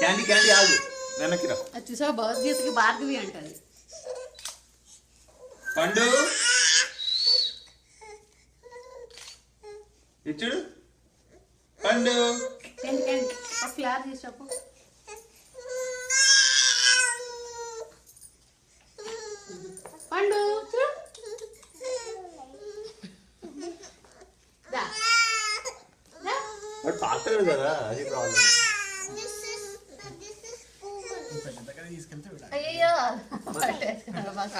Candy candy ఆగు వెనక్కి రా. చూసావా భగవద్గీతకి భార్గవి అంటది. పండు ఇచ్చుడు పండు ఒక ఫ్లవర్ తీసుకో. పండు తాగుతాడు కదా, అది ప్రాబ్లం. అయ్యో ఫస్ట్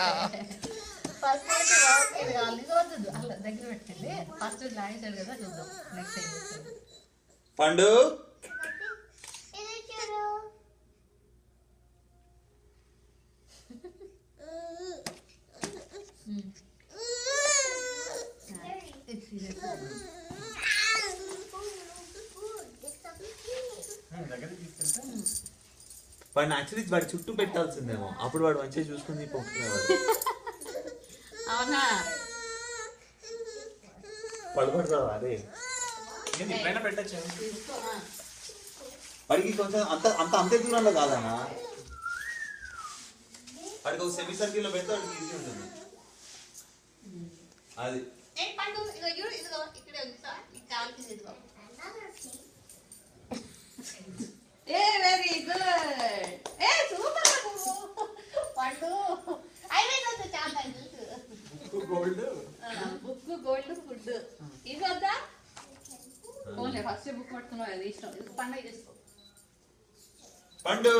అలా దగ్గర పెట్టండి. ఫస్ట్ లాగేశాడు కదా, చూద్దాం నెక్స్ట్ ఏం చేస్తాడు. పండు వాడిని యాక్చువల్లీ వాడి చుట్టూ పెట్టాల్సిందేమో, అప్పుడు వాడు మంచిగా చూసుకుని పొక్కునేవాడు. అవునా పడుకుంటావా? అదే పెట్టచ్చు. వాడికి కొంచెం అంతే దూరంలో కాదన్నా, వాడికి ఒక సెమీ సర్కిల్ లో పెడితే వాడికి ఈజీ ఉంటుంది. అది వెరీ గుడ్. సూపర్ పండు. గోల్డ్ బుక్ గోల్డ్ ఫుడ్ ఇది వద్దా? ఓన్లీ ఫస్ట్ బుక్ పట్టుకున్నావు, అది ఇష్టం. ఇది పండుగ చేసుకో. పండు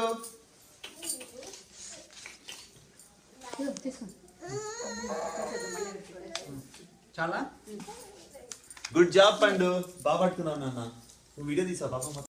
చాలా గుడ్ జాబ్ పండు, బాగా పట్టుకున్నావు నాన్న. నువ్వు వీడియో తీసావు పాప.